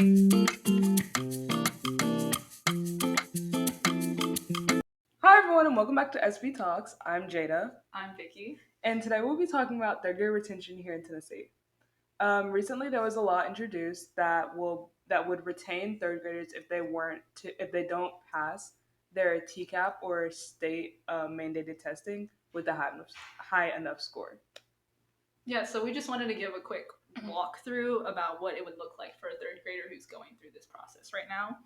Hi everyone and welcome back to SVTalks. I'm Jada, I'm Vickie. and today we'll be talking about third grade retention here in Tennessee. Recently, there was a law introduced that would retain third graders if they don't pass their TCAP or state mandated testing with a high enough score. Yeah, so we just wanted to give a quick walkthrough about what it would look like for a third grader who's going through this process right now.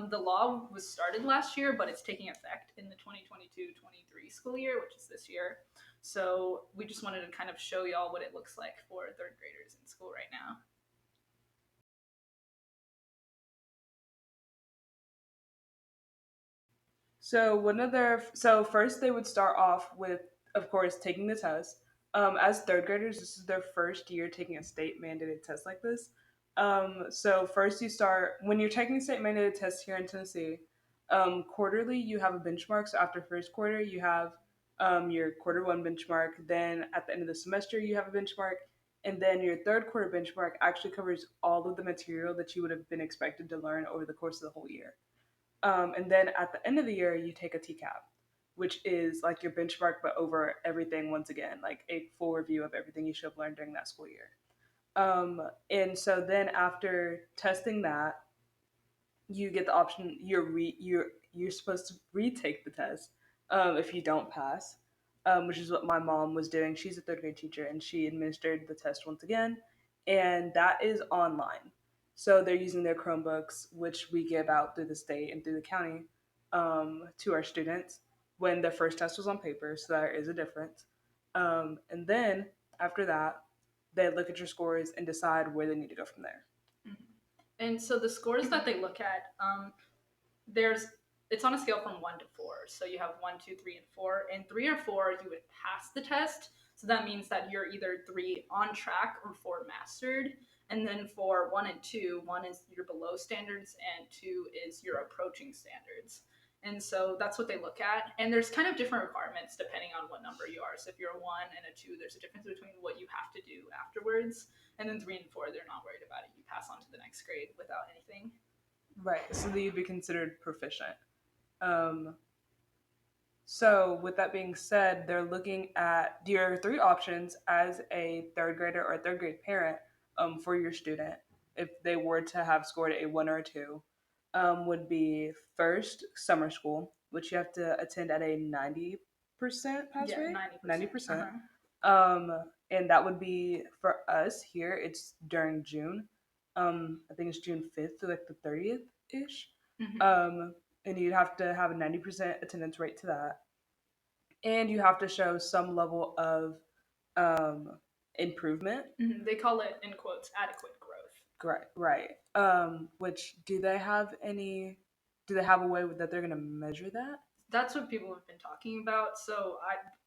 The law was started last year, but it's taking effect in the 2022-23 school year, which is this year. So we just wanted to kind of show y'all what it looks like for third graders in school right now. So first they would start off with, of course, taking the test. As third graders, this is their first year taking a state mandated test like this. So first you start when you're taking state mandated tests here in Tennessee. Quarterly, you have a benchmark. So after first quarter, you have your quarter one benchmark. Then at the end of the semester, you have a benchmark, and then your third quarter benchmark actually covers all of the material that you would have been expected to learn over the course of the whole year. And then at the end of the year, you take a TCAP, which is like your benchmark, but over everything once again, like a full review of everything you should have learned during that school year. And so then after testing that, you get the option you're supposed to retake the test if you don't pass, which is what my mom was doing. She's a third grade teacher and she administered the test once again, and that is online. So they're using their Chromebooks, which we give out through the state and through the county to our students. When the first test was on paper, so there is a difference. And then after that, they look at your scores and decide where they need to go from there. Mm-hmm. And so the scores that they look at, there's it's on a scale from 1 to 4. So you have 1, 2, 3, and 4. And 3 or 4, you would pass the test. So that means that you're either 3 on track or 4 mastered. And then for 1 and 2, 1 is you're below standards, and 2 is you're approaching standards. And so that's what they look at. And there's kind of different requirements depending on what number you are. So if you're a 1 and a 2, there's a difference between what you have to do afterwards. And then 3 and 4, they're not worried about it. You pass on to the next grade without anything. Right, so that you'd be considered proficient. Um, so, with that being said, they're looking at your three options as a third grader or a third grade parent for your student, if they were to have scored a 1 or a 2, would be first summer school, which you have to attend at a 90% pass Yeah, rate. 90%. 90%. Uh-huh. And that would be for us here, it's during June. I think it's June 5th to like the 30th ish. Mm-hmm. And you'd have to have a 90% attendance rate to that, and you have to show some level of um, improvement. Mm-hmm. They call it, in quotes, adequate growth. Right, right. Which do they have any? Do they have a way that they're going to measure that? That's what people have been talking about. So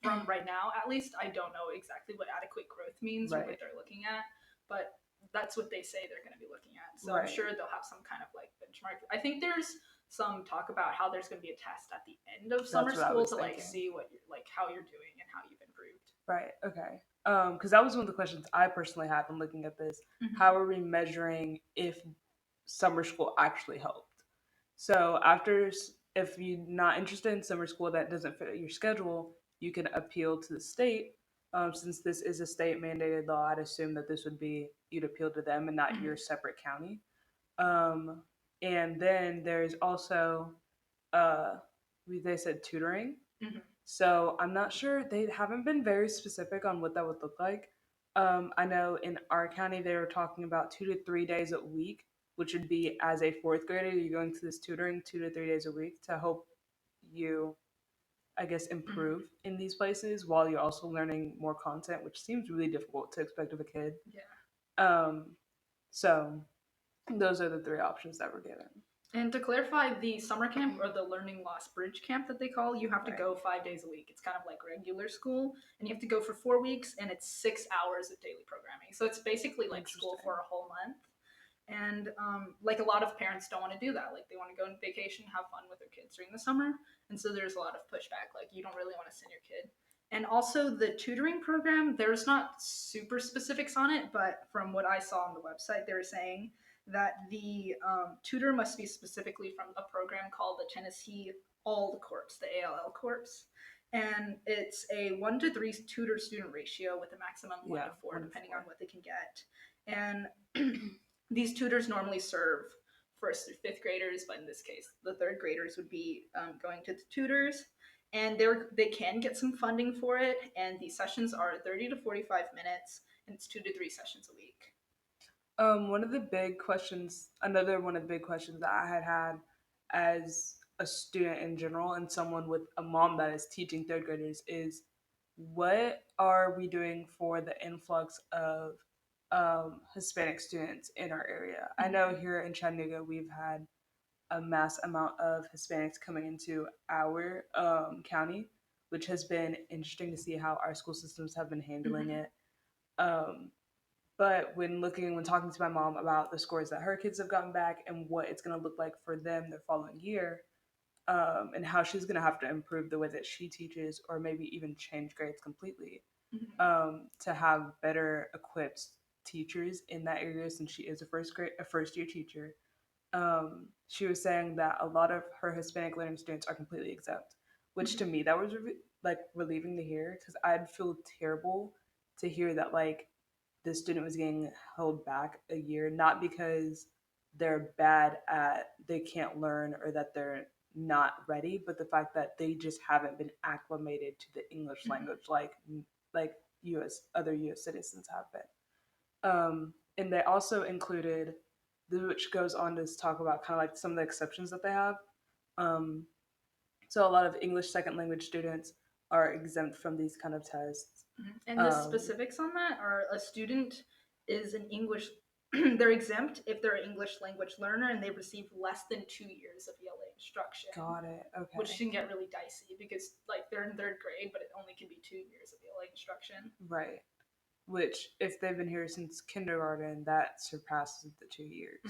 from right now, at least, I don't know exactly what adequate growth means or Right. what they're looking at, but that's what they say they're going to be looking at. So Right. I'm sure they'll have some kind of like benchmark. I think there's some talk about how there's going to be a test at the end of summer That's what I school was to like thinking. see what you're like how you're doing and how you've improved. Right. Okay. Because that was one of the questions I personally had when looking at this. Mm-hmm. How are we measuring if summer school actually helped? So if you're not interested in summer school that doesn't fit your schedule, you can appeal to the state. Since this is a state mandated law, I'd assume that this would be you'd appeal to them and not Mm-hmm. your separate county. Um, and then there's also uh, they said tutoring. Mm-hmm. So I'm not sure. They haven't been very specific on what that would look like. I know in our county they were talking about 2 to 3 days a week, which would be as a fourth grader, you're going to this tutoring 2 to 3 days a week to help you, I guess, Mm-hmm. improve in these places while you're also learning more content, which seems really difficult to expect of a kid. Yeah. Um, so those are the three options that were given. And to clarify, the summer camp or the learning loss bridge camp that they call, you have to Right. go 5 days a week. It's kind of like regular school, and you have to go for 4 weeks, and it's 6 hours of daily programming. So it's basically like school Interesting. for a whole month. And like a lot of parents don't want to do that. Like they want to go on vacation, have fun with their kids during the summer, and so there's a lot of pushback. Like you don't really want to send your kid. And also the tutoring program, there's not super specifics on it, but from what I saw on the website, they were saying that the tutor must be specifically from a program called the Tennessee All Corps, the ALL Corps. And it's a 1 to 3 tutor student ratio with a maximum 1 to 4, One to depending on four. what they can get. And these tutors normally serve first through fifth graders, but in this case, the third graders would be going to the tutors. And they can get some funding for it. And the sessions are 30 to 45 minutes, and it's 2 to 3 sessions a week. One of the big questions, another one of the big questions that I had had as a student in general and someone with a mom that is teaching third graders is what are we doing for the influx of Hispanic students in our area? I know here in Chattanooga we've had a mass amount of Hispanics coming into our county, which has been interesting to see how our school systems have been handling Mm-hmm. it. Um, but when talking to my mom about the scores that her kids have gotten back and what it's going to look like for them the following year, and how she's going to have to improve the way that she teaches, or maybe even change grades completely, Mm-hmm. to have better equipped teachers in that area since she is a first year teacher. She was saying that a lot of her Hispanic learning students are completely exempt, which to Mm-hmm. me that was like relieving to hear because I'd feel terrible to hear that like the student was getting held back a year, not because they're bad at they can't learn or that they're not ready, but the fact that they just haven't been acclimated to the English Mm-hmm. language like US other US citizens have been. And they also included which goes on to talk about kind of like some of the exceptions that they have. Um, so a lot of English second language students are exempt from these kind of tests. And the Um, specifics on that are a student is an English, they're exempt if they're an English language learner and they receive less than 2 years of ELA instruction, got it. which Okay. can get really dicey because like they're in third grade, but it only can be 2 years of ELA instruction. Right. Which, if they've been here since kindergarten, that surpasses the 2 years.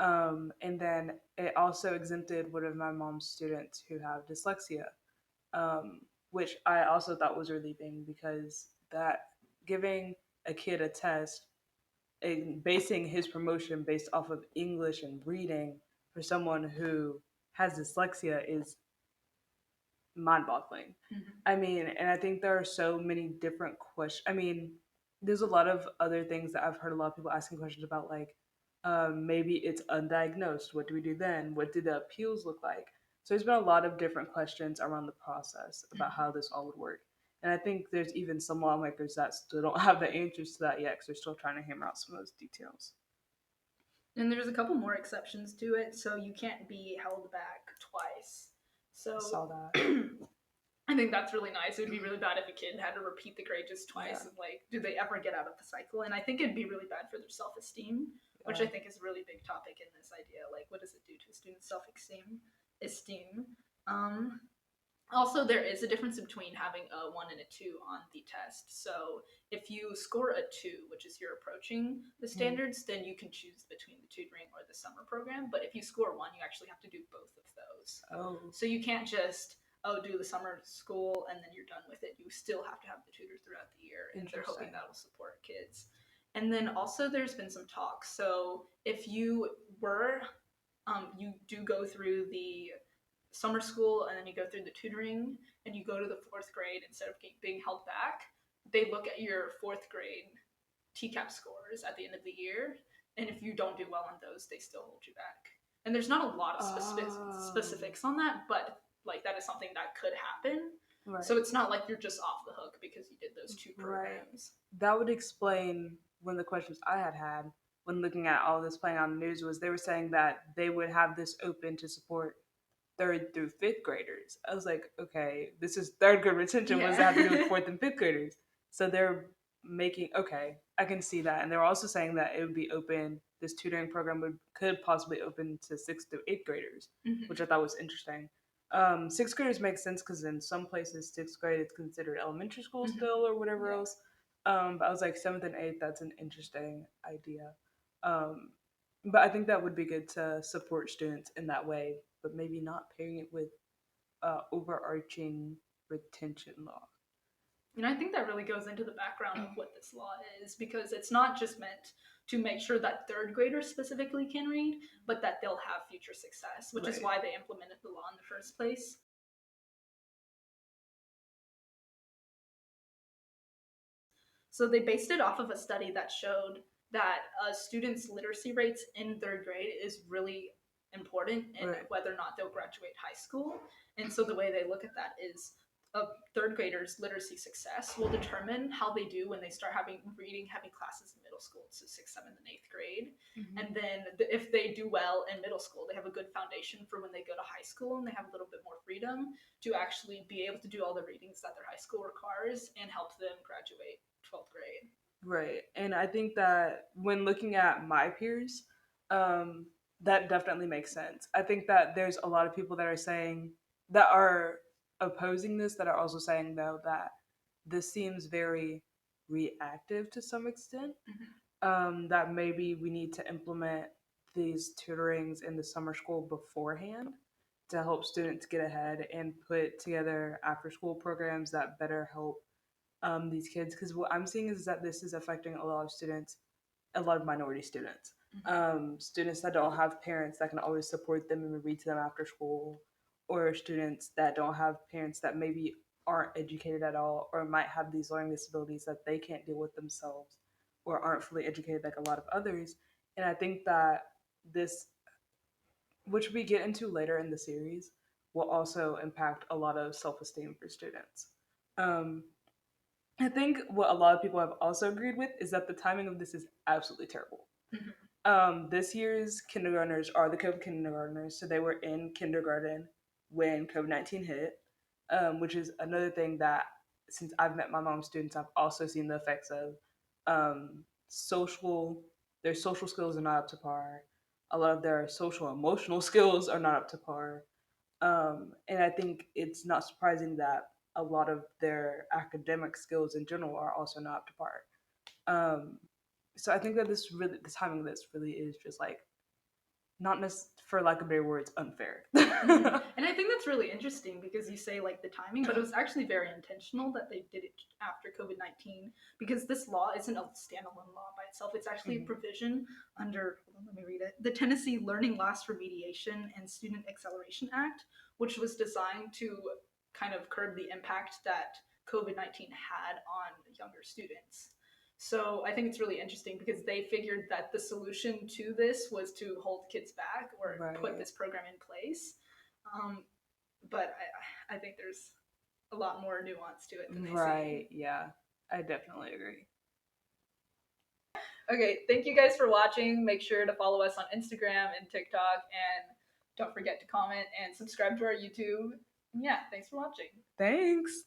Mm-hmm. And then it also exempted one of my mom's students who have dyslexia, um, which I also thought was relieving because that giving a kid a test and basing his promotion based off of English and reading for someone who has dyslexia is mind-boggling. Mm-hmm. I mean, and I think there are so many different questions. I mean, there's a lot of other things that I've heard a lot of people asking questions about, like maybe it's undiagnosed. What do we do then? What do the appeals look like? So there's been a lot of different questions around the process about how this all would work. And I think there's even some lawmakers that still don't have the answers to that yet because they're still trying to hammer out some of those details. And there's a couple more exceptions to it, so you can't be held back twice. I So saw that. I think that's really nice. It would be really bad if a kid had to repeat the grade just Yeah. twice, and like, do they ever get out of the cycle? And I think it'd be really bad for their self-esteem, which I Yeah. think is a really big topic in this idea. Like, what does it do to a student's self-esteem? Esteem. Um, Also, there is a difference between having a 1 and a 2 on the test. So if you score a 2, which is you're approaching the standards, then you can choose between the tutoring or the summer program. But if you score 1, you actually have to do both of those. Oh, So you can't just do the summer school and then you're done with it. You still have to have the tutor throughout the year, and they're hoping interesting. that will support kids. And then also there's been some talk. So if you were you do go through the summer school and then you go through the tutoring and you go to the fourth grade instead of being held back, they look at your fourth grade TCAP scores at the end of the year. And if you don't do well on those, they still hold you back. And there's not a lot of Oh, specifics on that, but like that is something that could happen. So right. it's not like you're just off the hook because you did those two Right. programs. That would explain one of the questions I had when looking at all this playing on the news was they were saying that they would have this open to support third through fifth graders. I was like, okay, this is third grade retention. What does that have to do with Yeah. fourth and fifth graders? So they're making okay, I can see that. And they were also saying that it would be open. This tutoring program could possibly open to sixth through eighth graders, which Mm-hmm. I thought was interesting. Sixth graders make sense because in some places sixth grade is considered elementary school Mm-hmm. still or whatever Yeah. else. But I was like seventh and eighth. That's an interesting idea. Um, but I think that would be good to support students in that way, but maybe not pairing it with overarching retention law. And I think that really goes into the background of what this law is, because it's not just meant to make sure that third graders specifically can read, but that they'll have future success, which is Right. why they implemented the law in the first place. So they based it off of a study that showed that students' literacy rates in third grade is really important in Right. whether or not they'll graduate high school. And so the way they look at that is a third grader's literacy success will determine how they do when they start having reading heavy classes in middle school, so sixth, seventh, and eighth grade. Mm-hmm. And then if they do well in middle school, they have a good foundation for when they go to high school, and they have a little bit more freedom to actually be able to do all the readings that their high school requires and help them graduate 12th grade. Right. And I think that when looking at my peers, um, that definitely makes sense. I think that there's a lot of people that are saying that are opposing this that are also saying though that this seems very reactive to some extent. That maybe we need to implement these tutorings in the summer school beforehand to help students get ahead and put together after school programs that better help these kids, because what I'm seeing is that this is affecting a lot of students, a lot of minority students, students that don't have parents that can always support them and read to them after school, or students that don't have parents that maybe aren't educated at all or might have these learning disabilities that they can't deal with themselves or aren't fully educated like a lot of others. And I think that this, which we get into later in the series, will also impact a lot of self-esteem for students. um, I think what a lot of people have also agreed with is that the timing of this is absolutely terrible. Mm-hmm. This year's kindergartners are the COVID kindergartners, so they were in kindergarten when COVID-19 hit, which is another thing that since I've met my mom's students, I've also seen the effects of social. Their social skills are not up to par. A lot of their social emotional skills are not up to par. And I think it's not surprising that a lot of their academic skills in general are also not up to par. Um, so I think that the timing of this really is just like not for lack of better words, unfair. Mm-hmm. And I think that's really interesting because you say like the timing, but it was actually very intentional that they did it after COVID-19, because this law isn't a standalone law by itself. It's actually a provision under, hold on, let me read it, the Tennessee Learning Loss Remediation and Student Acceleration Act, which was designed to kind of curb the impact that COVID-19 had on younger students. So I think it's really interesting because they figured that the solution to this was to hold kids back or put Right. this program in place. Um, but I think there's a lot more nuance to it than they seem. Right. Yeah. I definitely agree. Okay, thank you guys for watching. Make sure to follow us on Instagram and TikTok, and don't forget to comment and subscribe to our YouTube. And yeah, thanks for watching. Thanks.